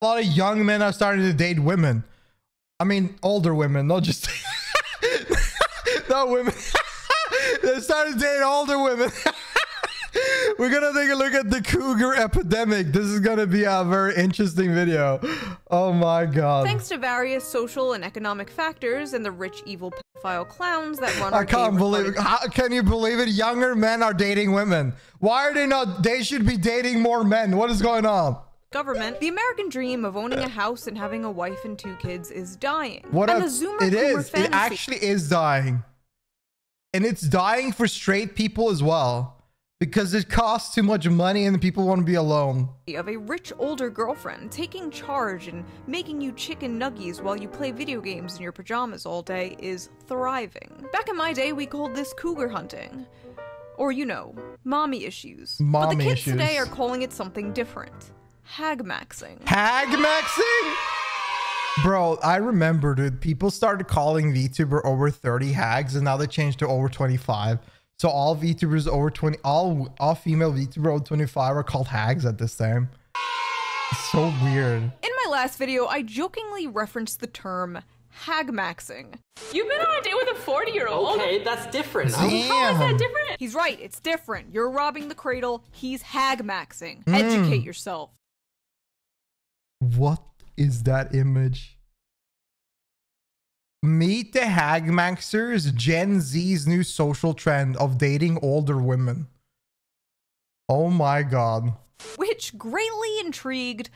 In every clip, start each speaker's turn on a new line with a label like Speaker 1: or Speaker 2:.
Speaker 1: A lot of young men are starting to date women. I mean, older women, not just not women. They're starting to date older women. We're gonna take a look at the Cougar epidemic. This is gonna be a very interesting video. Oh my god.
Speaker 2: Thanks to various social and economic factors and the rich, evil pedophile clowns that run
Speaker 1: I can't believe it. How can you believe it? Younger men are dating women. Why are they not? They should be dating more men. What is going on?
Speaker 2: Government, the American dream of owning a house and having a wife and 2 kids is dying.
Speaker 1: What
Speaker 2: and
Speaker 1: a,
Speaker 2: the Zoomer
Speaker 1: it
Speaker 2: Cougar
Speaker 1: is.
Speaker 2: fantasy
Speaker 1: It actually is dying. And it's dying for straight people as well. Because it costs too much money and the people want to be alone.
Speaker 2: of a rich older girlfriend taking charge and making you chicken nuggies while you play video games in your pajamas all day is thriving. Back in my day, we called this cougar hunting. Or, you know, mommy issues. But the kids today are calling it something different. Hag-maxing.
Speaker 1: Hag-maxing? Bro, I remember, dude, people started calling VTuber over 30 hags, and now they changed to over 25. So all VTubers over 20, all female VTubers over 25 are called hags at this time. It's so weird.
Speaker 2: In my last video, I jokingly referenced the term hag-maxing.
Speaker 3: You've been on a date with a 40-year-old.
Speaker 4: Okay, that's different.
Speaker 1: Damn.
Speaker 3: How is that different?
Speaker 2: He's right, it's different. You're robbing the cradle, he's hag-maxing. Educate yourself.
Speaker 1: What is that image? Meet the hag-maxers, Gen Z's new social trend of dating older women. Oh my god.
Speaker 2: Which greatly intrigued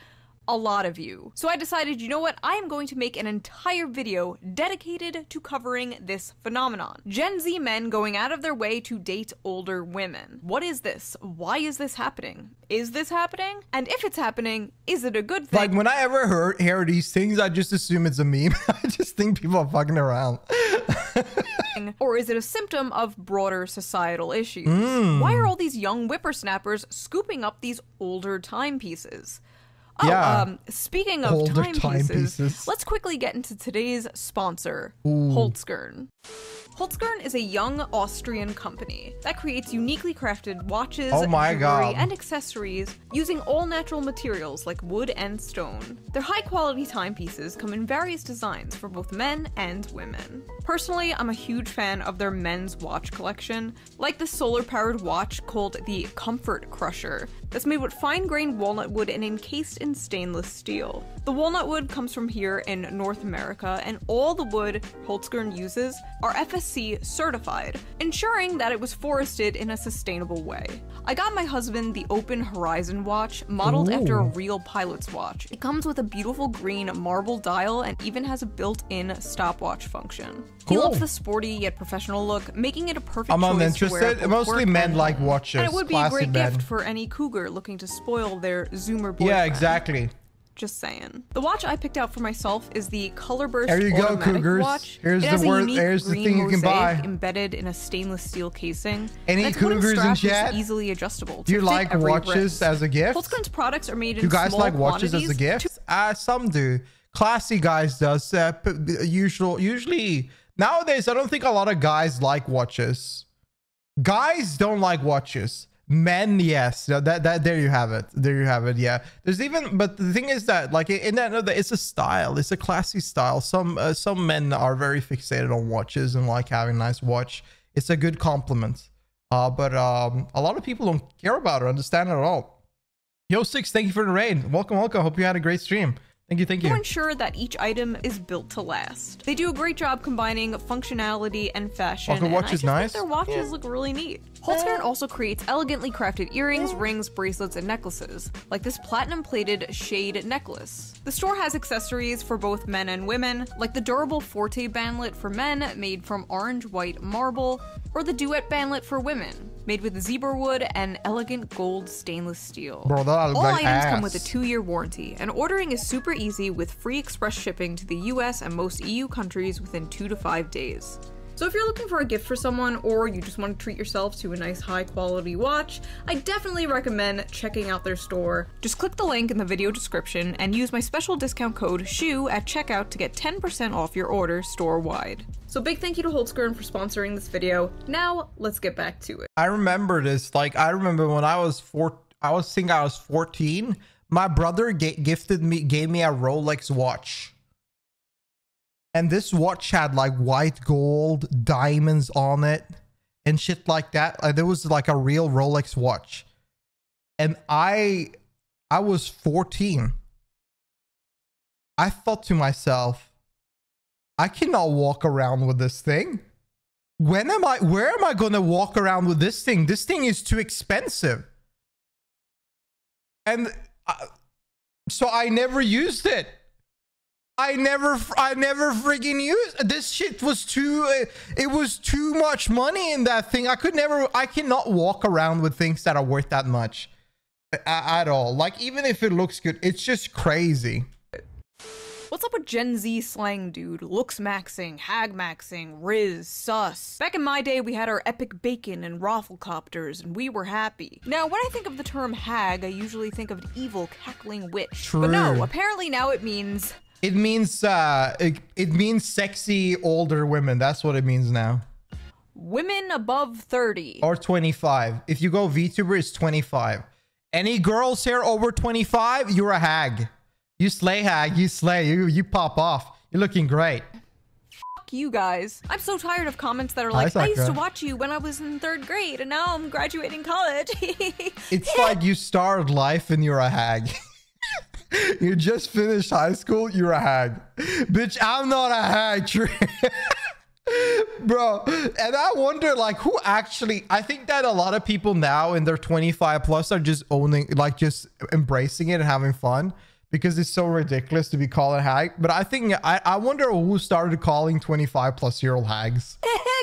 Speaker 2: a lot of you. So I decided, you know what, I am going to make an entire video dedicated to covering this phenomenon. Gen Z men going out of their way to date older women. What is this? Why is this happening? Is this happening? And if it's happening, is it a good thing?
Speaker 1: Like, when I ever hear these things, I just assume it's a meme. I just think people are fucking around.
Speaker 2: Or is it a symptom of broader societal issues? Why are all these young whippersnappers scooping up these older timepieces? Oh,
Speaker 1: yeah.
Speaker 2: Speaking of
Speaker 1: older
Speaker 2: timepieces, let's quickly get into today's sponsor, Holzkern. Holzkern is a young Austrian company that creates uniquely crafted watches, jewelry, and accessories using all-natural materials like wood and stone. Their high-quality timepieces come in various designs for both men and women. Personally, I'm a huge fan of their men's watch collection, like the solar-powered watch called the Comfort Crusher, that's made with fine-grained walnut wood and encased in stainless steel. The walnut wood comes from here in North America, and all the wood Holzkern uses are FSC certified, ensuring that it was forested in a sustainable way. I got my husband the Open Horizon watch, modeled after a real pilot's watch. It comes with a beautiful green marble dial and even has a built-in stopwatch function. He loves the sporty yet professional look, making it a perfect choice to wear
Speaker 1: uninterested. Mostly men like watches.
Speaker 2: And it would be a great gift for any cougar looking to spoil their Zoomer boyfriend.
Speaker 1: Yeah, exactly.
Speaker 2: Just saying. The watch I picked out for myself is the Color Burst
Speaker 1: there you go, Cougars.
Speaker 2: watch.
Speaker 1: Here's the word. Here's the thing you can buy.
Speaker 2: Embedded in a stainless steel casing.
Speaker 1: Any Cougars in chat?
Speaker 2: Easily adjustable.
Speaker 1: Do you like watches as a gift?
Speaker 2: Holzkern's products are made in
Speaker 1: small quantities. You guys like watches as a gift? Some do. Classy guys does. Usually nowadays, I don't think a lot of guys like watches. Guys don't like watches. Men, yes. There you have it. There you have it. Yeah. There's even, but the thing is that, like, in that, it's a style. It's a classy style. Some men are very fixated on watches and like having a nice watch. It's a good compliment. But a lot of people don't care about it, understand it at all. Yo, Six, thank you for the raid. Welcome, welcome. Hope you had a great stream. Thank you, thank you.
Speaker 2: To ensure that each item is built to last. They do a great job combining functionality and fashion.
Speaker 1: The watch is nice.
Speaker 2: Their watches look really neat. Holzkern also creates elegantly crafted earrings, rings, bracelets, and necklaces, like this platinum-plated shade necklace. The store has accessories for both men and women, like the durable Forte bandlet for men, made from orange-white marble, or the Duet bandlet for women, made with zebra wood and elegant gold stainless steel.
Speaker 1: Bro, that
Speaker 2: all items come with a 2-year warranty, and ordering is super easy with free express shipping to the US and most EU countries within 2 to 5 days. So if you're looking for a gift for someone, or you just want to treat yourself to a nice high-quality watch, I definitely recommend checking out their store. Just click the link in the video description and use my special discount code SHOE at checkout to get 10% off your order store-wide. So big thank you to Holzkern for sponsoring this video. Now, let's get back to it.
Speaker 1: I remember this. Like, I remember when I was 14, My brother gave me a Rolex watch. And this watch had like white gold, diamonds on it, and shit like that. There was like a real Rolex watch. And I was 14. I thought to myself, I cannot walk around with this thing. Where am I going to walk around with this thing? This thing is too expensive. And so I never used it. I never freaking used this shit. Was too it was too much money in that thing. I cannot walk around with things that are worth that much at all. Like, even if it looks good, it's just crazy.
Speaker 2: What's up with Gen Z slang, dude? Looks maxing, hag maxing, riz, sus. Back in my day, we had our epic bacon and rafflecopters, and we were happy. Now, when I think of the term hag, I usually think of an evil, cackling witch.
Speaker 1: True.
Speaker 2: But no, apparently now it means...
Speaker 1: It means sexy older women. That's what it means now.
Speaker 2: Women above 30.
Speaker 1: Or 25. If you go VTuber, it's 25. Any girls here over 25, you're a hag. You slay, hag. You slay. You pop off. You're looking great.
Speaker 2: Fuck you guys. I'm so tired of comments that are like, I used to watch you when I was in 3rd grade and now I'm graduating college.
Speaker 1: It's like you started life and you're a hag. You just finished high school, you're a hag. Bitch, I'm not a hag. Bro, and I wonder, like, who actually... I think that a lot of people now in their 25 plus are just owning, like, just embracing it and having fun. Because it's so ridiculous to be called a hag. But I think, I wonder who started calling 25 plus year old hags.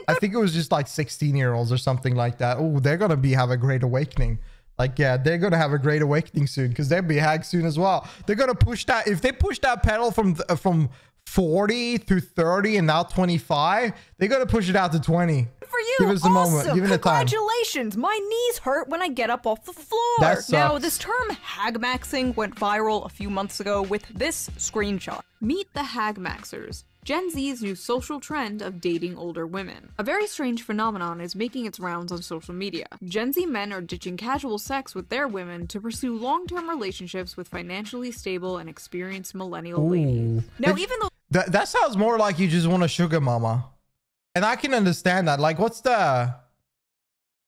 Speaker 1: I think it was just like 16-year-olds or something like that. Oh, they're going to have a great awakening. Like, yeah, they're going to have a great awakening soon. Because they'll be hags soon as well. They're going to push that. If they push that pedal from 40 to 30 and now 25, they're going to push it out to 20.
Speaker 2: For you.
Speaker 1: Give us a moment. Give it a time.
Speaker 2: Congratulations. My knees hurt when I get up off the floor.
Speaker 1: That sucks.
Speaker 2: Now, this term hag maxing went viral a few months ago with this screenshot. Meet the hag maxers. Gen Z's new social trend of dating older women. A very strange phenomenon is making its rounds on social media. Gen Z men are ditching casual sex with their women to pursue long-term relationships with financially stable and experienced millennial ladies. Now, even though
Speaker 1: that sounds more like you just want a sugar mama. And I can understand that. Like, what's the...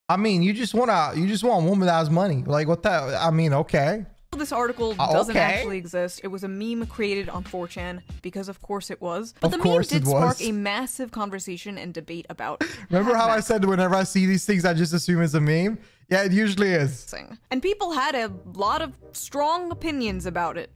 Speaker 1: I mean, you just want a woman that has money. Like, what the... I mean, okay.
Speaker 2: This article doesn't actually exist. It was a meme created on 4chan, because of course it was. But the meme did spark a massive conversation and debate about...
Speaker 1: Remember how I said whenever I see these things, I just assume it's a meme? Yeah, it usually is.
Speaker 2: And people had a lot of strong opinions about it.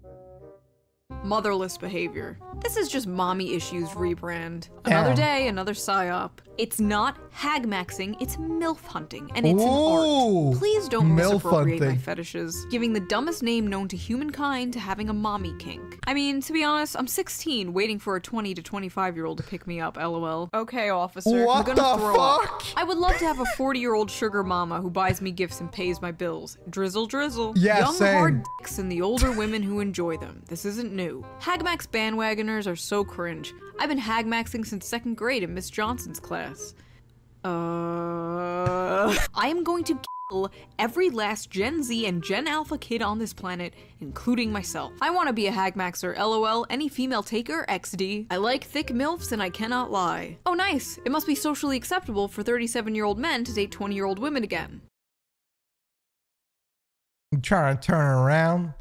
Speaker 2: Motherless behavior. This is just mommy issues rebrand. Another day, another psyop. It's not hag maxing, it's MILF hunting, and it's an art. Please don't misappropriate my fetishes, giving the dumbest name known to humankind to having a mommy kink. I mean, to be honest, I'm 16, waiting for a 20 to 25-year-old to pick me up, lol. Okay, officer, I'm gonna throw up. I would love to have a 40-year-old sugar mama who buys me gifts and pays my bills. Drizzle, drizzle.
Speaker 1: Yeah,
Speaker 2: young, hard dicks and the older women who enjoy them. This isn't new. Hagmax bandwagoners are so cringe. I've been hagmaxing since 2nd grade in Miss Johnson's class. I am going to kill every last Gen Z and Gen Alpha kid on this planet, including myself. I want to be a hagmaxer, lol, any female taker, XD. I like thick MILFs and I cannot lie. Oh nice, it must be socially acceptable for 37-year-old men to date 20-year-old women again.
Speaker 1: I'm trying to turn around.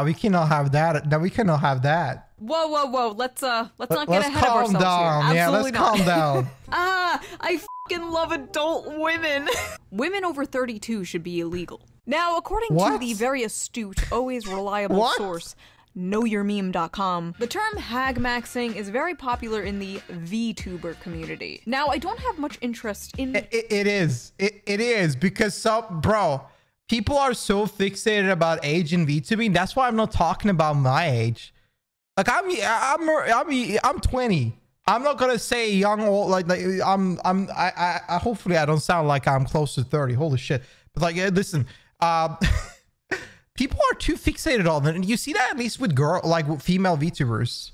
Speaker 1: We cannot have that. No, we cannot have that.
Speaker 2: Whoa, whoa, whoa. Let's not get ahead of ourselves here.
Speaker 1: Yeah, let's calm down.
Speaker 2: I fucking love adult women. Women over 32 should be illegal. Now, according to the very astute, always reliable source, knowyourmeme.com, the term hagmaxing is very popular in the VTuber community. Now, I don't have much interest in...
Speaker 1: It is because people are so fixated about age in VTubing. That's why I'm not talking about my age. Like I'm 20. I'm not gonna say young or like I hopefully I don't sound like I'm close to 30. Holy shit. But like, listen, people are too fixated on it, and you see that at least with female VTubers.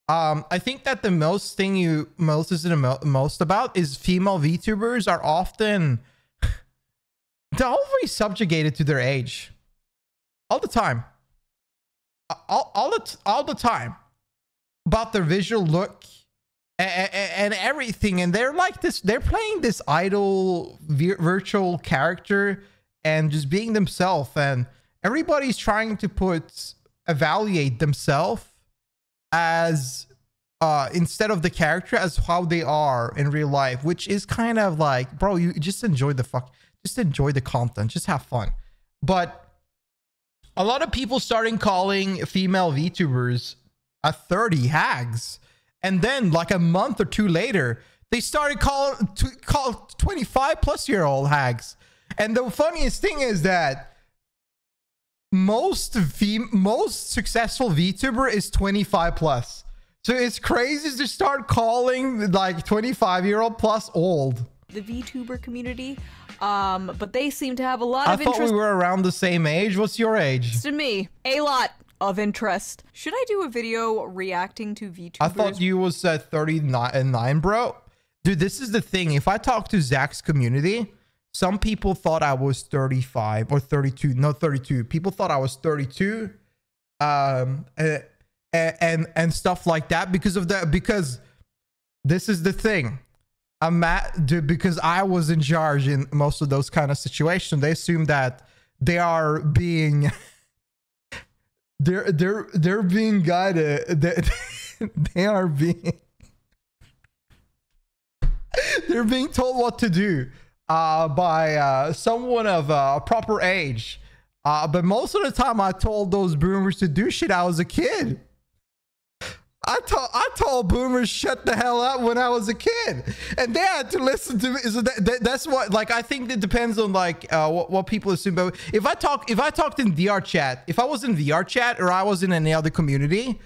Speaker 1: I think that the most thing you most about is female VTubers are often they're always subjugated to their age all the time. all the time about their visual look and everything, and they're like this, they're playing this idol virtual character and just being themselves, and everybody's trying to evaluate themselves as instead of the character as how they are in real life, which is kind of like, bro, you just enjoy the content, just have fun. But a lot of people starting calling female VTubers 30 hags. And then like a month or two later, they started call 25-plus-year-old hags. And the funniest thing is that most successful VTuber is 25 plus. So it's crazy to start calling like 25-year-old plus old.
Speaker 2: The VTuber community, but they seem to have a lot of interest.
Speaker 1: I thought we were around the same age. What's your age?
Speaker 2: To me, a lot of interest. Should I do a video reacting to VTubers?
Speaker 1: I thought you was 39, bro. Dude, this is the thing. If I talk to Zach's community, some people thought I was 35 or 32. No, 32. People thought I was 32. And stuff like that because of that. Because this is the thing. Dude, because I was in charge in most of those kind of situations. They assume that they are being they're being guided. They're being told what to do by someone of a proper age. But most of the time I told those boomers to do shit. I was a kid. I told boomers shut the hell up when I was a kid, and they had to listen to me. So that's what, like, I think it depends on like what people assume. But if I talked in VR chat, if I was in VR chat or I was in any other community,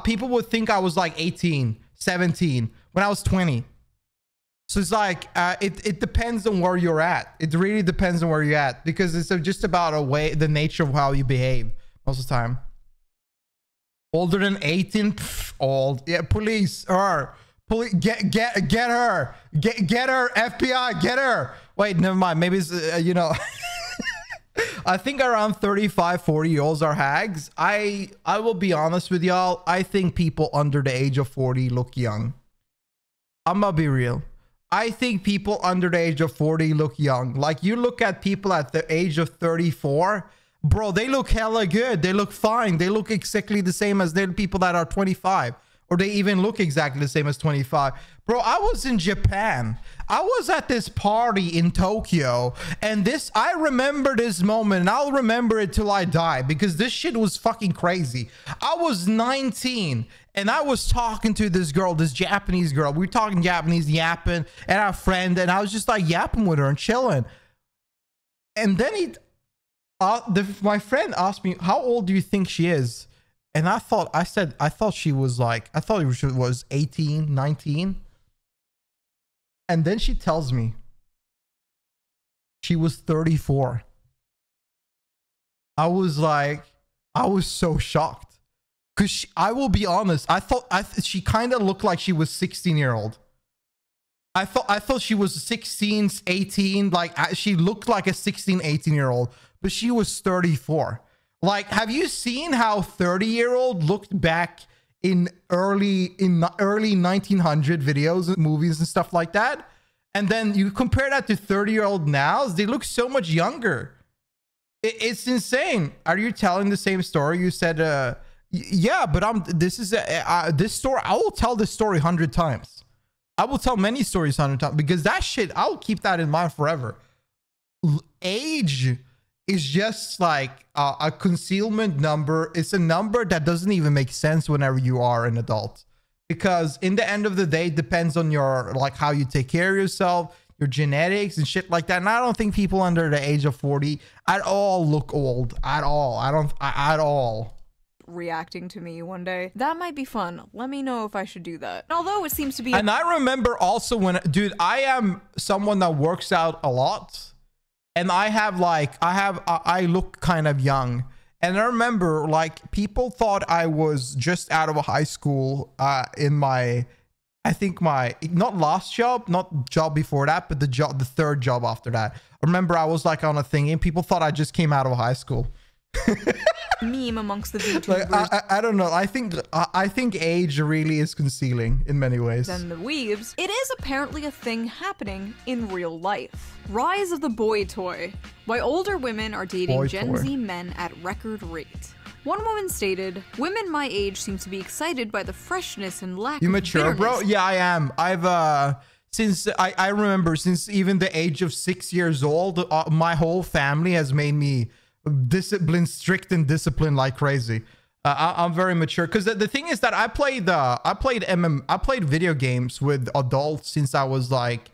Speaker 1: people would think I was like 18, 17 when I was 20. So it's like it depends on where you're at. It really depends on where you're at, because it's just about the nature of how you behave most of the time. Older than 18, old. Yeah, police, her. Police, get her. Get her, FBI, get her. Wait, never mind. Maybe it's, you know. I think around 35, 40-year-olds are hags. I will be honest with y'all. I think people under the age of 40 look young. I'm gonna be real. I think people under the age of 40 look young. Like, you look at people at the age of 34, bro, they look hella good. They look fine. They look exactly the same as the people that are 25. Or they even look exactly the same as 25. Bro, I was in Japan. I was at this party in Tokyo. And I remember this moment. And I'll remember it till I die. Because this shit was fucking crazy. I was 19. And I was talking to this girl, this Japanese girl. We were talking Japanese, yapping. And our friend. And I was just like yapping with her and chilling. And then my friend asked me, how old do you think she is? And I thought she was 18, 19. And then she tells me she was 34. I was so shocked. Because I will be honest, I thought she kind of looked like she was 16-year-old. I thought she was 16, 18. Like, she looked like a 16, 18-year-old. But she was 34. Like, have you seen how 30-year-old looked back in early 1900 videos and movies and stuff like that? And then you compare that to 30-year-old now, they look so much younger. It's insane. Are you telling the same story? You said, yeah, but this story, I will tell this story 100 times. I will tell many stories 100 times, because that shit, I'll keep that in mind forever. Age is just like a concealment number. It's a number that doesn't even make sense whenever you are an adult, because in the end of the day, it depends on your, like, how you take care of yourself, your genetics and shit like that. And I don't think people under the age of 40 at all look old at all. At all.
Speaker 2: Reacting to me one day. That might be fun. Let me know if I should do that. Although it seems to be.
Speaker 1: And I remember also when, dude, I am someone that works out a lot. And I look kind of young. And I remember, like, people thought I was just out of a high school in my, I think not last job, not job before that, but the third job after that. I remember I was like on a thing and people thought I just came out of high school.
Speaker 2: meme amongst the VTubers.
Speaker 1: Like, I don't know. I think age really is concealing in many ways.
Speaker 2: And the weebs. It is apparently a thing happening in real life. Rise of the boy toy. Why older women are dating Gen Z men at record rate. One woman stated, "Women my age seem to be excited by the freshness and lack of
Speaker 1: mature,
Speaker 2: bitterness."
Speaker 1: bro? Yeah, I am. I've since I remember since even the age of 6 years old, my whole family has made me strict and disciplined like crazy. I'm very mature because the thing is that I played video games with adults since I was like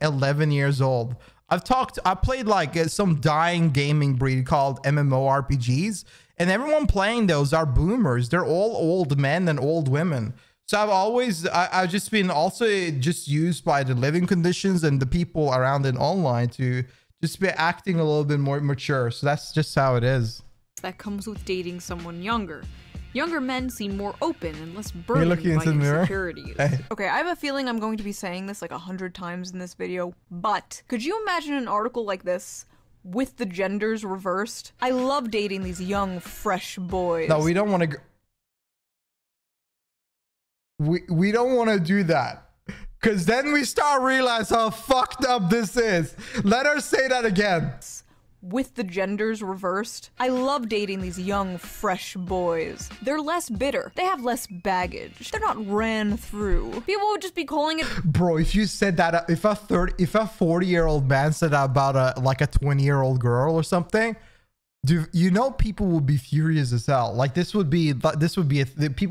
Speaker 1: 11 years old. I played like some dying gaming breed called MMORPGs, and everyone playing those are boomers. They're all old men and old women. So I've just been also just used by the living conditions and the people around it online to just be acting a little bit more mature. So that's just how it is.
Speaker 2: That comes with dating someone younger. Younger men seem more open and less burdened by insecurities. Hey. Okay, I have a feeling I'm going to be saying this like 100 times in this video, but could you imagine an article like this with the genders reversed? I love dating these young, fresh boys.
Speaker 1: No, we don't want to... We don't want to do that. Because then we start realize how fucked up this is. Let her say that again.
Speaker 2: With the genders reversed. I love dating these young, fresh boys. They're less bitter. They have less baggage. They're not ran through. People would just be calling it...
Speaker 1: Bro, if you said that, if a 40-year-old man said that about a 20-year-old girl or something, dude, you know people would be furious as hell. Like people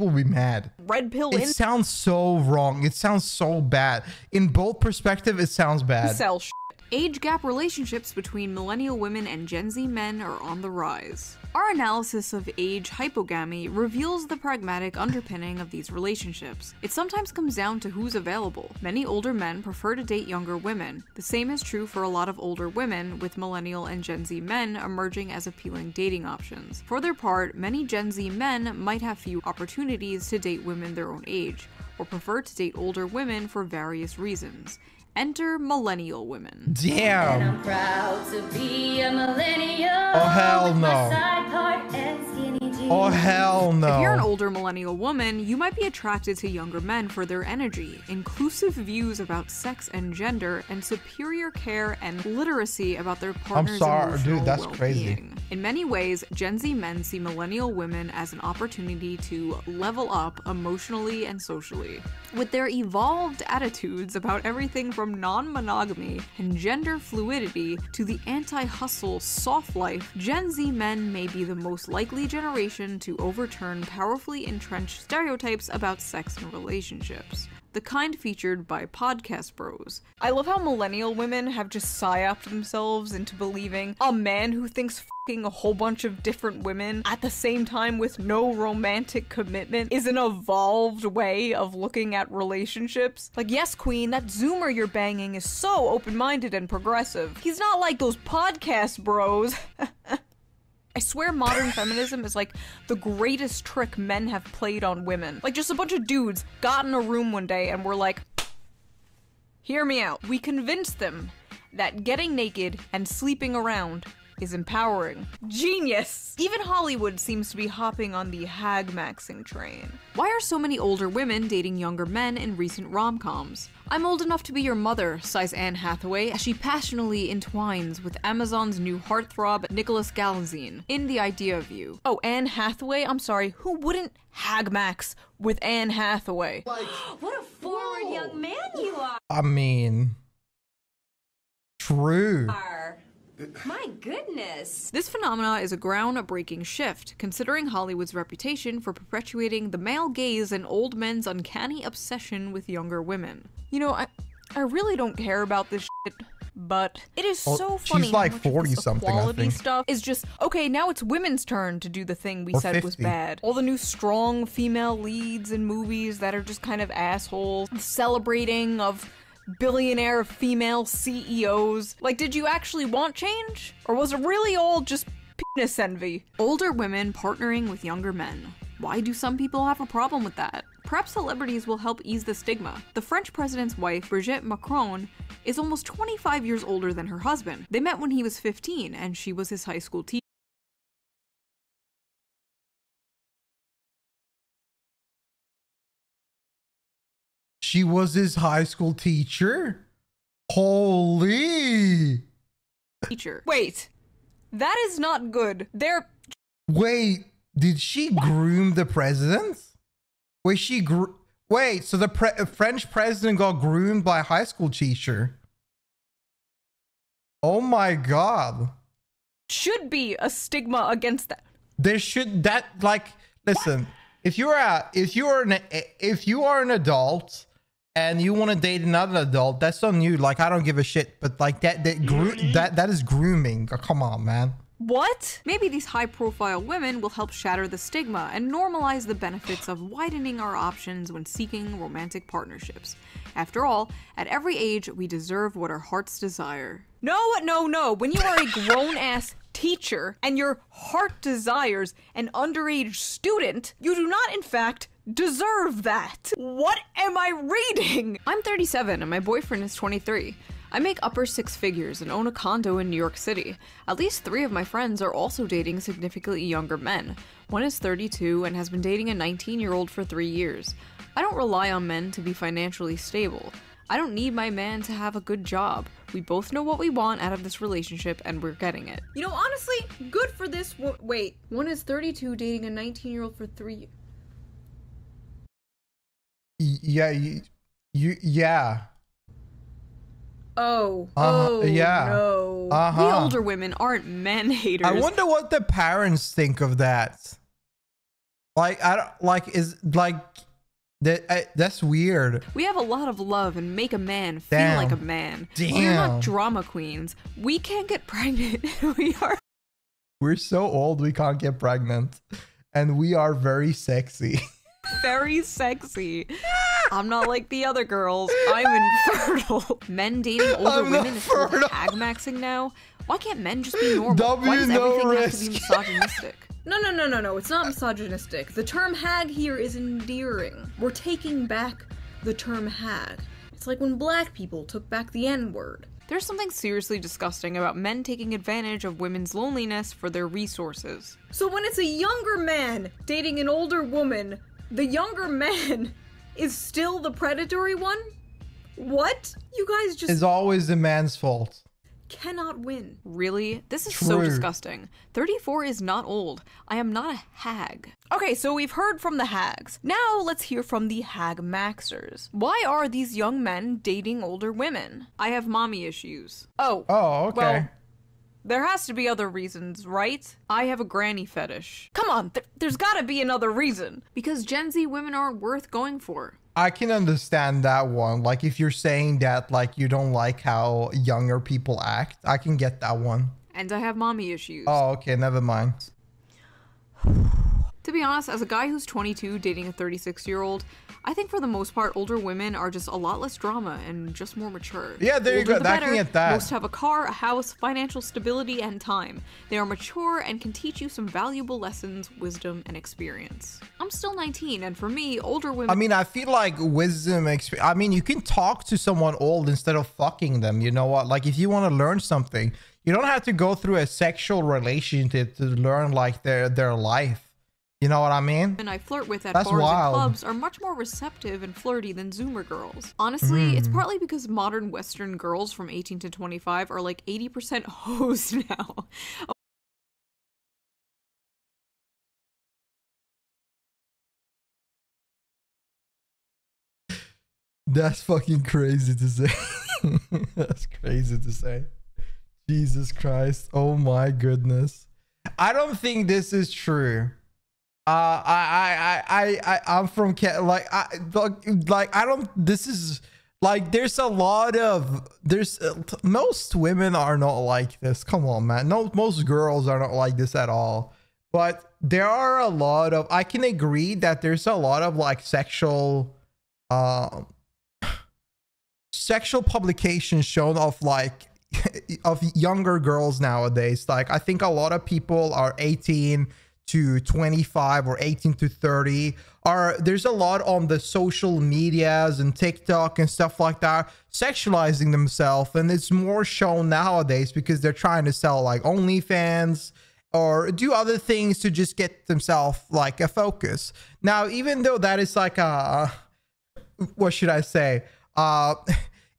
Speaker 1: would be mad.
Speaker 2: Red pill.
Speaker 1: It sounds so wrong. It sounds so bad. In both perspectives, it sounds bad.
Speaker 2: Sell shit. Age gap relationships between millennial women and Gen Z men are on the rise. Our analysis of age hypogamy reveals the pragmatic underpinning of these relationships. It sometimes comes down to who's available. Many older men prefer to date younger women. The same is true for a lot of older women, with millennial and Gen Z men emerging as appealing dating options. For their part, many Gen Z men might have few opportunities to date women their own age, or prefer to date older women for various reasons. Enter millennial women.
Speaker 1: Damn.
Speaker 4: And I'm proud to be a millennial.
Speaker 1: Oh, hell no. Oh, hell no.
Speaker 2: If you're an older millennial woman, you might be attracted to younger men for their energy, inclusive views about sex and gender, and superior care and literacy about their partner's emotional
Speaker 1: that's
Speaker 2: well-being.
Speaker 1: crazy.
Speaker 2: In many ways, Gen Z men see millennial women as an opportunity to level up emotionally and socially. With their evolved attitudes about everything from non-monogamy and gender fluidity to the anti-hustle soft life, Gen Z men may be the most likely generation to overturn powerfully entrenched stereotypes about sex and relationships. The kind featured by podcast bros. I love how millennial women have just psyoped themselves into believing a man who thinks f***ing a whole bunch of different women at the same time with no romantic commitment is an evolved way of looking at relationships. Like, yes, queen, that zoomer you're banging is so open-minded and progressive. He's not like those podcast bros. I swear modern feminism is like the greatest trick men have played on women. Like, just a bunch of dudes got in a room one day and were like, hear me out. We convinced them that getting naked and sleeping around is empowering. Genius! Even Hollywood seems to be hopping on the hag-maxing train. Why are so many older women dating younger men in recent rom-coms? I'm old enough to be your mother, sighs Anne Hathaway as she passionately entwines with Amazon's new heartthrob Nicholas Galazine in The Idea of You. Oh, Anne Hathaway? I'm sorry, who wouldn't hag-max with Anne Hathaway?
Speaker 4: What a forward young man you are!
Speaker 1: I mean... True.
Speaker 4: My goodness.
Speaker 2: This phenomena is a groundbreaking shift, considering Hollywood's reputation for perpetuating the male gaze and old men's uncanny obsession with younger women. You know, I really don't care about this shit, but it is so funny.
Speaker 1: She's like 40-something, I think.
Speaker 2: Stuff is just, okay, now it's women's turn to do the thing we said
Speaker 1: 50.
Speaker 2: was bad. All the new strong female leads in movies that are just kind of assholes, celebrating of billionaire female CEOs. Like, did you actually want change? Or was it really all just penis envy? Older women partnering with younger men. Why do some people have a problem with that? Perhaps celebrities will help ease the stigma. The French president's wife, Brigitte Macron, is almost 25 years older than her husband. They met when he was 15 and she was his high school teacher.
Speaker 1: She was his high school teacher? Holy.
Speaker 2: Teacher. Wait, that is not good.
Speaker 1: Wait, did she groom the president? Wait, so the French president got groomed by a high school teacher? Oh my God.
Speaker 2: Should be a stigma against that.
Speaker 1: There should, listen, if you are an adult and you want to date another adult, that's on you. Like, I don't give a shit, but like that is grooming. Oh, come on, man.
Speaker 2: What? Maybe these high-profile women will help shatter the stigma and normalize the benefits of widening our options when seeking romantic partnerships. After all, at every age, we deserve what our hearts desire. No. When you are a grown-ass teacher and your heart desires an underage student, you do not, in fact, deserve that. What am I reading? I'm 37 and my boyfriend is 23. I make upper six figures and own a condo in New York City. At least 3 of my friends are also dating significantly younger men. One is 32 and has been dating a 19-year-old for 3 years. I don't rely on men to be financially stable. I don't need my man to have a good job. We both know what we want out of this relationship and we're getting it. You know, honestly, good for this wait. One is 32 dating a 19-year-old for 3 years.
Speaker 1: Yeah, yeah.
Speaker 2: Oh,
Speaker 1: yeah.
Speaker 2: No. The older women aren't men haters.
Speaker 1: I wonder what the parents think of that. Like, I don't like that's weird.
Speaker 2: We have a lot of love and make a man feel like a man.
Speaker 1: Damn.
Speaker 2: We're not drama queens. We can't get pregnant.
Speaker 1: We're so old we can't get pregnant, and we are very sexy.
Speaker 2: Very sexy. I'm not like the other girls. I'm infertile. Men dating older women is called hag maxing now. Why can't men just be normal? Why does everything have to be misogynistic? No. It's not misogynistic. The term hag here is endearing. We're taking back the term hag. It's like when black people took back the N-word. There's something seriously disgusting about men taking advantage of women's loneliness for their resources. So when it's a younger man dating an older woman, the younger man is still the predatory one? What? You guys just...
Speaker 1: It's always the man's fault.
Speaker 2: Cannot win. Really? This is so disgusting. 34 is not old. I am not a hag. Okay, so we've heard from the hags. Now let's hear from the hag maxers. Why are these young men dating older women? I have mommy issues. Oh, okay. Well, there has to be other reasons, right? I have a granny fetish. Come on, there's gotta be another reason. Because Gen Z women aren't worth going for.
Speaker 1: I can understand that one. Like, if you're saying that, like, you don't like how younger people act, I can get that one.
Speaker 2: And I have mommy issues.
Speaker 1: Oh, okay, never mind.
Speaker 2: To be honest, as a guy who's 22 dating a 36-year-old, I think for the most part, older women are just a lot less drama and just more mature.
Speaker 1: Yeah, there you go. I can get that.
Speaker 2: Most have a car, a house, financial stability, and time. They are mature and can teach you some valuable lessons, wisdom, and experience. I'm still 19, and for me, older women...
Speaker 1: I mean, I feel like wisdom, I mean, you can talk to someone old instead of fucking them, you know what? Like, if you want to learn something, you don't have to go through a sexual relationship to learn, like, their life. You know what I mean?
Speaker 2: And I flirt with at bars and clubs are much more receptive and flirty than Zoomer girls. Honestly, it's partly because modern Western girls from 18 to 25 are like 80% hoes now.
Speaker 1: That's fucking crazy to say. That's crazy to say. Jesus Christ. Oh my goodness. I don't think this is true. I'm from this is like, there's a lot of, most women are not like this. Come on, man. No, most girls are not like this at all. But there are a lot of, I can agree that there's a lot of like sexual publications shown of like, of younger girls nowadays. Like, I think a lot of people are 18 to 25 or 18 to 30 there's a lot on the social medias and TikTok and stuff like that sexualizing themselves, and it's more shown nowadays because they're trying to sell like OnlyFans or do other things to just get themselves like a focus. Now, even though that is like what should I say?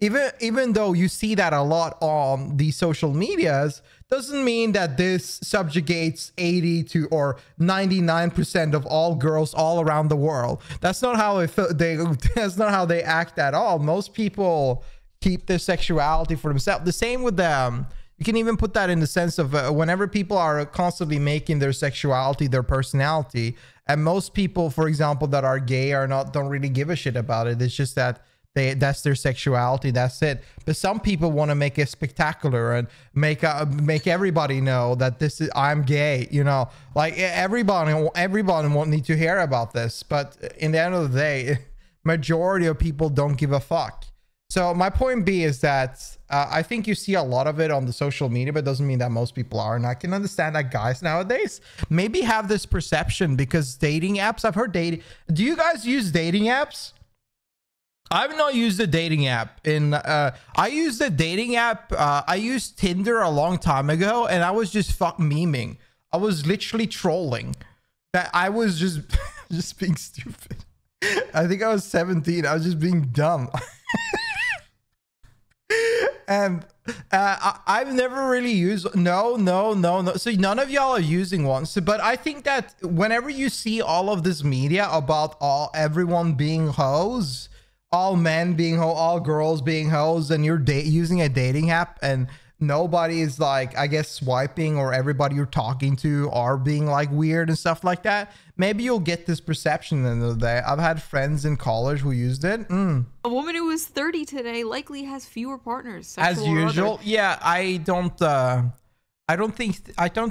Speaker 1: Even though you see that a lot on the social medias, doesn't mean that this subjugates 80 to or 99% of all girls all around the world. That's not how that's not how they act at all. Most people keep their sexuality for themselves. The same with them. You can even put that in the sense of whenever people are constantly making their sexuality their personality, and most people, for example, that are gay don't really give a shit about it. It's just that that's their sexuality, that's it. But some people want to make it spectacular and make everybody know that I'm gay, you know, like everybody won't need to hear about this. But in the end of the day, majority of people don't give a fuck. So my point B is that I think you see a lot of it on the social media, but it doesn't mean that most people are. And I can understand that guys nowadays maybe have this perception because dating apps, I've heard dating. Do you guys use dating apps? I've not used a dating app I used a dating app. I used Tinder a long time ago, and I was just memeing. I was literally trolling. That I was just being stupid. I think I was 17. I was just being dumb. And I've never really used no. So none of y'all are using one. So, but I think that whenever you see all of this media about everyone being hoes, all men being all girls being hoes, and you're using a dating app and nobody is like, I guess, swiping, or everybody you're talking to are being like weird and stuff like that, maybe you'll get this perception at the end of the day. I've had friends in college who used it.
Speaker 2: A woman who is 30 today likely has fewer partners,
Speaker 1: as usual. Yeah, I don't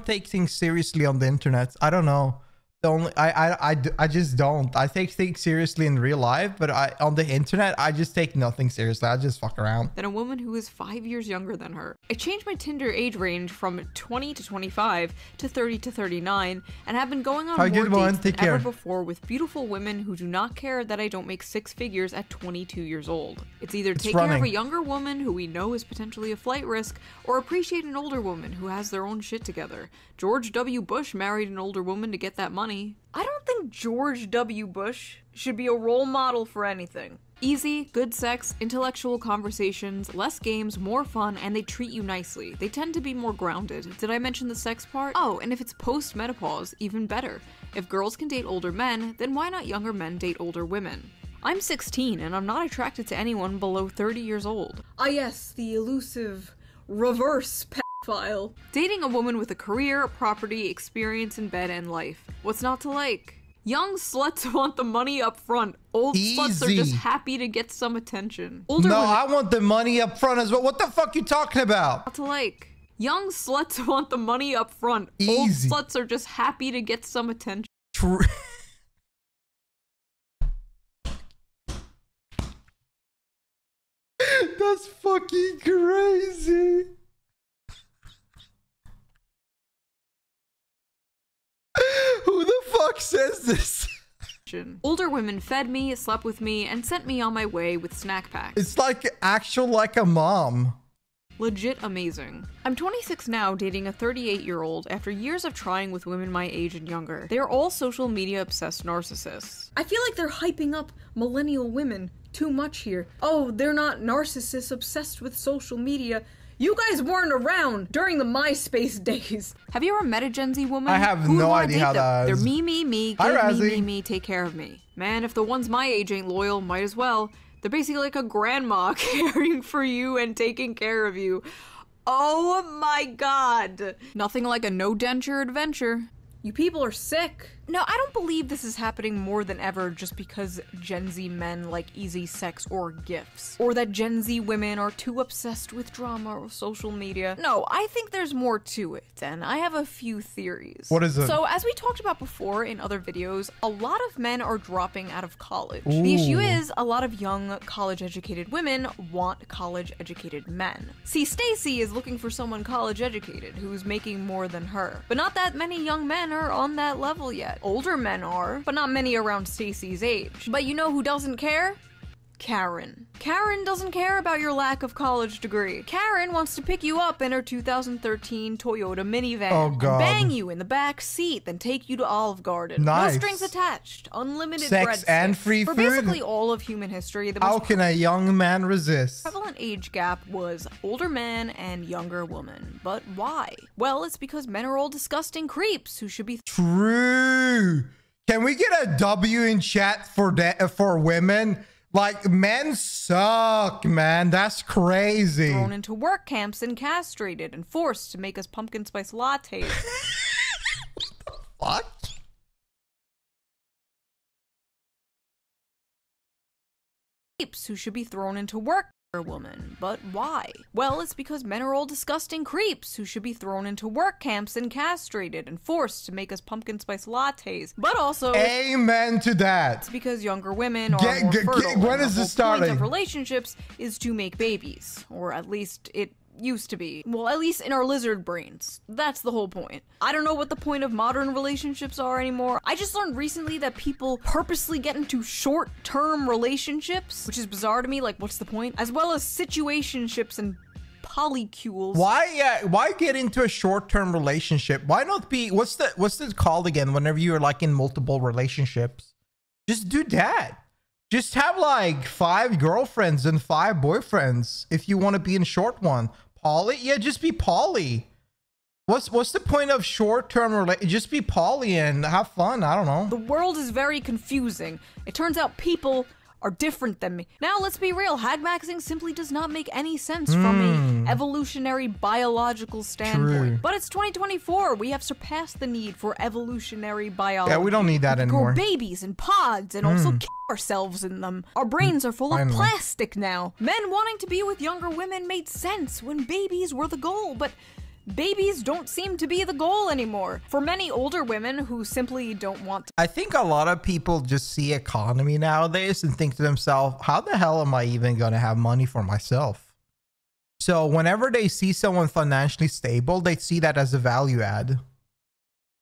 Speaker 1: take things seriously on the internet. I don't know. I just don't. I take things seriously in real life, but on the internet, I just take nothing seriously. I just fuck around.
Speaker 2: Than a woman who is 5 years younger than her. I changed my Tinder age range from 20 to 25 to 30 to 39 and have been going on more dates than ever before with beautiful women who do not care that I don't make six figures at 22 years old. It's either take care of a younger woman who we know is potentially a flight risk, or appreciate an older woman who has their own shit together. George W. Bush married an older woman to get that money. I don't think George W. Bush should be a role model for anything. Easy, good sex, intellectual conversations, less games, more fun, and they treat you nicely. They tend to be more grounded. Did I mention the sex part? Oh, and if it's post-menopause, even better. If girls can date older men, then why not younger men date older women? I'm 16 and I'm not attracted to anyone below 30 years old. Ah yes, the elusive reverse pedophile. Dating a woman with a career, property, experience in bed, and life. What's not to like? Young sluts want the money up front. Old sluts are just happy to get some attention. Older women,
Speaker 1: I want the money up front as well. What the fuck you talking about?
Speaker 2: Not to like. Young sluts want the money up front. Old sluts are just happy to get some attention.
Speaker 1: That's fucking crazy. Who the fuck says this?
Speaker 2: Older women fed me, slept with me, and sent me on my way with snack packs.
Speaker 1: It's like like a mom.
Speaker 2: Legit amazing. I'm 26 now, dating a 38-year-old after years of trying with women my age and younger. They are all social media obsessed narcissists. I feel like they're hyping up millennial women too much here. Oh, they're not narcissists obsessed with social media. You guys weren't around during the MySpace days. Have you ever met a Gen Z woman?
Speaker 1: I have no idea how that is.
Speaker 2: They're me, give me, take care of me. Man, if the ones my age ain't loyal, might as well. They're basically like a grandma caring for you and taking care of you. Oh my god. Nothing like a no-denture adventure. You people are sick. No, I don't believe this is happening more than ever just because Gen Z men like easy sex or gifts. Or that Gen Z women are too obsessed with drama or social media. No, I think there's more to it, and I have a few theories.
Speaker 1: What is it?
Speaker 2: So, as we talked about before in other videos, a lot of men are dropping out of college. Ooh. The issue is, a lot of young college-educated women want college-educated men. See, Stacy is looking for someone college-educated who's making more than her. But not that many young men are on that level yet. Older men are, but not many around Stacy's age. But you know who doesn't care? Karen. Karen doesn't care about your lack of college degree. Karen wants to pick you up in her 2013 Toyota minivan.
Speaker 1: Oh, God.
Speaker 2: And bang you in the back seat, then take you to Olive Garden.
Speaker 1: Nice.
Speaker 2: No strings attached. Unlimited
Speaker 1: Sex
Speaker 2: breadsticks.
Speaker 1: and free
Speaker 2: For
Speaker 1: food.
Speaker 2: basically all of human history, the
Speaker 1: How
Speaker 2: most
Speaker 1: can a young man resist?
Speaker 2: prevalent age gap was older man and younger woman. But why? Well, it's because men are all disgusting creeps who should be
Speaker 1: True. Can we get a W in chat for women? Like, men suck, man. That's crazy.
Speaker 2: thrown into work camps and castrated and forced to make us pumpkin spice lattes.
Speaker 1: What?
Speaker 2: Creeps who should be thrown into work woman. But why? Well, it's because men are all disgusting creeps who should be thrown into work camps and castrated and forced to make us pumpkin spice lattes. But also,
Speaker 1: amen to that.
Speaker 2: It's because younger women are more fertile.
Speaker 1: When is this starting?
Speaker 2: The point of relationships is to make babies, or at least it used to be. Well, at least in our lizard brains. That's the whole point. I don't know what the point of modern relationships are anymore. I just learned recently that people purposely get into short-term relationships, which is bizarre to me. Like, what's the point? As well as situationships and polycules.
Speaker 1: Why get into a short-term relationship? Why not be, what's this called again whenever you're like in multiple relationships? Just do that. Just have like 5 girlfriends and 5 boyfriends if you want to be in short one. Poly? Yeah, just be poly. What's the point of short-term just be poly and have fun. I don't know.
Speaker 2: The world is very confusing. It turns out people are different than me. Now, let's be real. Hagmaxing simply does not make any sense from a evolutionary biological standpoint.
Speaker 1: True.
Speaker 2: But it's 2024. We have surpassed the need for evolutionary biology.
Speaker 1: Yeah, we don't need that anymore.
Speaker 2: Grow babies in pods and also kill ourselves in them. Our brains are full of plastic now. Men wanting to be with younger women made sense when babies were the goal, but babies don't seem to be the goal anymore. For many older women who simply don't want to.
Speaker 1: I think a lot of people just see economy nowadays and think to themselves, how the hell am I even going to have money for myself? So whenever they see someone financially stable, they see that as a value add.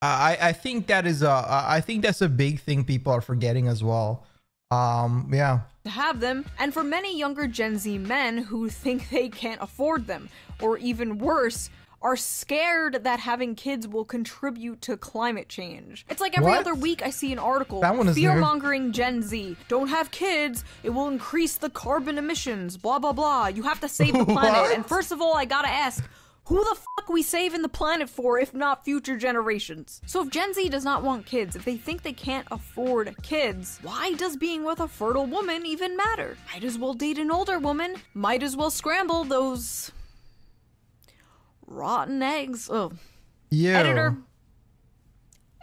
Speaker 1: I think that is I think that's a big thing people are forgetting as well. Yeah.
Speaker 2: To have them, and for many younger Gen Z men who think they can't afford them, or even worse, are scared that having kids will contribute to climate change. It's like every other week I see an article, fear-mongering Gen Z. Don't have kids, it will increase the carbon emissions, blah blah blah. You have to save the planet. And first of all, I gotta ask, who the fuck we saving the planet for if not future generations? So if Gen Z does not want kids, if they think they can't afford kids, why does being with a fertile woman even matter? Might as well date an older woman. Might as well scramble those rotten eggs. Oh.
Speaker 1: Yeah.
Speaker 2: Editor.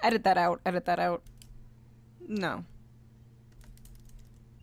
Speaker 2: Edit that out. Edit that out. No.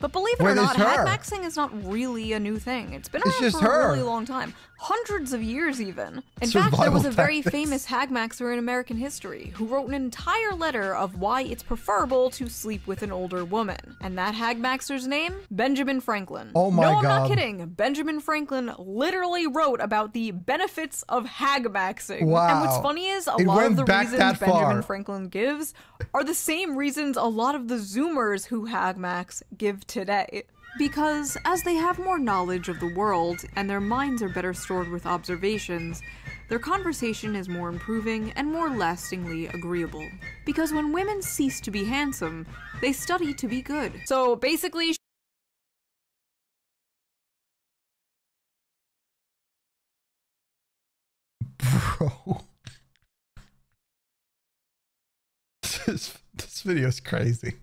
Speaker 2: But believe it or not, hagmaxing is not really a new thing. It's been around for a really long time. Hundreds of years even. In fact, there was a very famous hagmaxer in American history who wrote an entire letter of why it's preferable to sleep with an older woman. And that hagmaxer's name? Benjamin Franklin.
Speaker 1: Oh my God.
Speaker 2: No, I'm not kidding. Benjamin Franklin literally wrote about the benefits of hagmaxing.
Speaker 1: Wow.
Speaker 2: And what's funny is a lot of the reasons Benjamin Franklin gives are the same reasons a lot of the Zoomers who hagmax give today. Because as they have more knowledge of the world and their minds are better stored with observations, their conversation is more improving and more lastingly agreeable. Because when women cease to be handsome, they study to be good. So basically,
Speaker 1: bro, this video is crazy.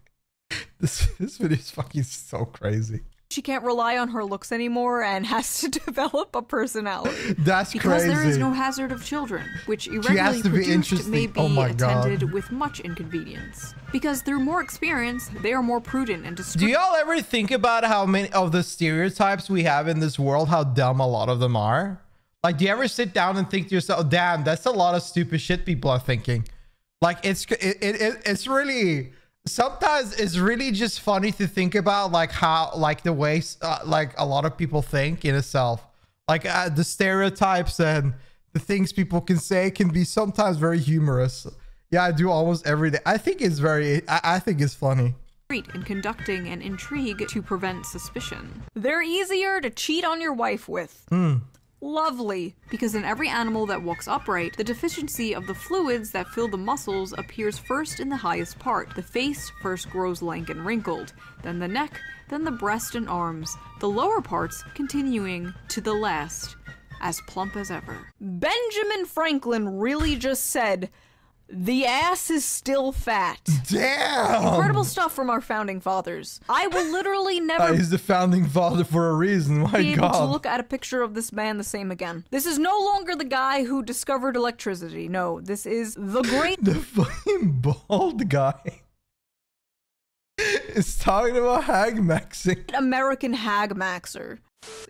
Speaker 1: This video is fucking so crazy.
Speaker 2: She can't rely on her looks anymore and has to develop a personality.
Speaker 1: That's
Speaker 2: because
Speaker 1: crazy.
Speaker 2: There is no hazard of children, which irregularly produced may be attended with much inconvenience. Because through more experience, they are more prudent and discreet.
Speaker 1: Do y'all ever think about how many of the stereotypes we have in this world, how dumb a lot of them are? Like, do you ever sit down and think to yourself, damn, that's a lot of stupid shit people are thinking? Like, it's really... Sometimes it's really just funny to think about, like, how, like, the ways, like, a lot of people think in itself. Like, the stereotypes and the things people can say can be sometimes very humorous. Yeah, I do almost every day. I think it's very, I think it's funny.
Speaker 2: in conducting an intrigue to prevent suspicion. They're easier to cheat on your wife with. Lovely, because in every animal that walks upright, the deficiency of the fluids that fill the muscles appears first in the highest part. The face first grows lank and wrinkled, then the neck, then the breast and arms, the lower parts continuing to the last, as plump as ever. Benjamin Franklin really just said, "The ass is still fat."
Speaker 1: Damn!
Speaker 2: Incredible stuff from our founding fathers. I will literally never
Speaker 1: He's the founding father for a reason. My
Speaker 2: be able to
Speaker 1: God.
Speaker 2: look at a picture of this man the same again. This is no longer the guy who discovered electricity. No, this is the great...
Speaker 1: The fucking bald guy is talking about hag maxing.
Speaker 2: American hag maxer.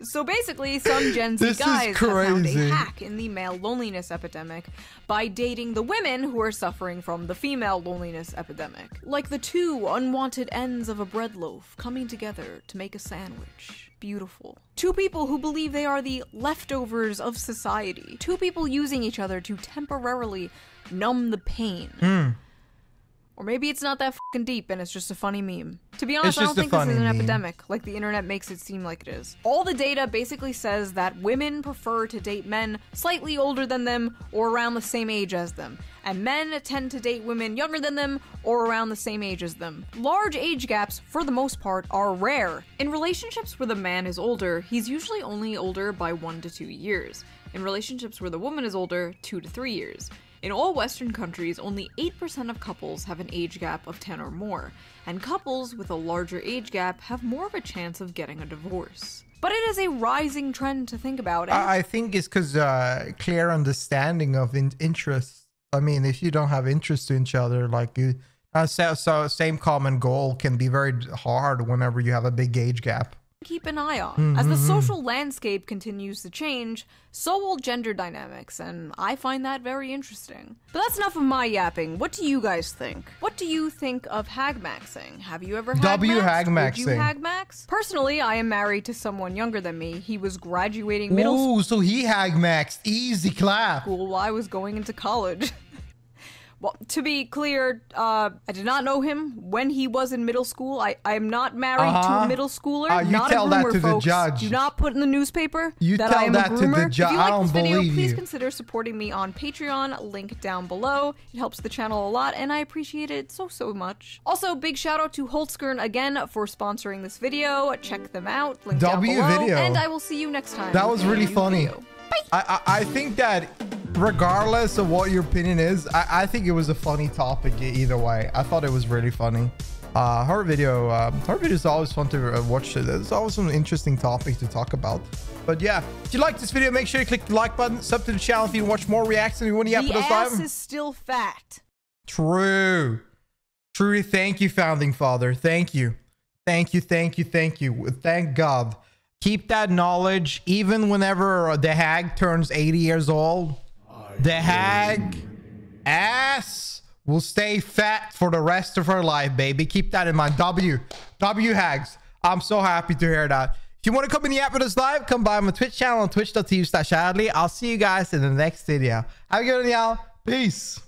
Speaker 2: So basically, some Gen Z guys have found a hack in the male loneliness epidemic by dating the women who are suffering from the female loneliness epidemic. Like the two unwanted ends of a bread loaf coming together to make a sandwich. Beautiful. Two people who believe they are the leftovers of society. Two people using each other to temporarily numb the pain. Or maybe it's not that fucking deep and it's just a funny meme. To be honest, I don't think this is an epidemic, like the internet makes it seem like it is. All the data basically says that women prefer to date men slightly older than them or around the same age as them, and men tend to date women younger than them or around the same age as them. Large age gaps, for the most part, are rare. In relationships where the man is older, he's usually only older by 1 to 2 years. In relationships where the woman is older, 2 to 3 years. In all Western countries, only 8% of couples have an age gap of 10 or more, and couples with a larger age gap have more of a chance of getting a divorce. But it is a rising trend to think about.
Speaker 1: I think it's because clear understanding of interests. I mean, if you don't have interest in each other, like you, so same common goal can be very hard whenever you have a big age gap.
Speaker 2: Keep an eye on. As the social landscape continues to change, so will gender dynamics, and I find that very interesting. But that's enough of my yapping. What do you guys think? What do you think of hag maxing? Have you ever hag maxed? Would you hag max? Personally, I am married to someone younger than me. He was graduating middle school.
Speaker 1: Ooh, so he hag maxed. Easy clap.
Speaker 2: While I was going into college. Well, to be clear, I did not know him when he was in middle school. I am not married to a middle schooler.
Speaker 1: You
Speaker 2: not
Speaker 1: tell
Speaker 2: a groomer,
Speaker 1: that to
Speaker 2: folks.
Speaker 1: the judge.
Speaker 2: Do not put in the newspaper
Speaker 1: you
Speaker 2: that
Speaker 1: tell
Speaker 2: I am
Speaker 1: that
Speaker 2: a groomer.
Speaker 1: To the judge.
Speaker 2: If you like
Speaker 1: I don't
Speaker 2: this video,
Speaker 1: believe
Speaker 2: please
Speaker 1: you.
Speaker 2: consider supporting me on Patreon. Link down below. It helps the channel a lot, and I appreciate it so much. Also, big shout out to Shoe0nHead again for sponsoring this video. Check them out. Link down below.
Speaker 1: Video.
Speaker 2: And I will see you next time.
Speaker 1: That was really funny.
Speaker 2: Bye.
Speaker 1: I think that regardless of what your opinion is, I think it was a funny topic either way. I thought it was really funny. Her video is always fun to watch. There's always some interesting topics to talk about. But yeah, if you like this video, make sure you click the like button, sub to the channel if you want to watch more reactions and you want to
Speaker 2: The ass is still fat.
Speaker 1: True. Thank you, founding father. Thank you. Thank God. Keep that knowledge even whenever the hag turns 80 years old. The hag ass will stay fat for the rest of her life, baby. Keep that in mind. W hags. I'm so happy to hear that. If you want to come in the app with us live, come by my Twitch channel on twitch.tv/Adley. I'll see you guys in the next video. Have a good one, y'all. Peace.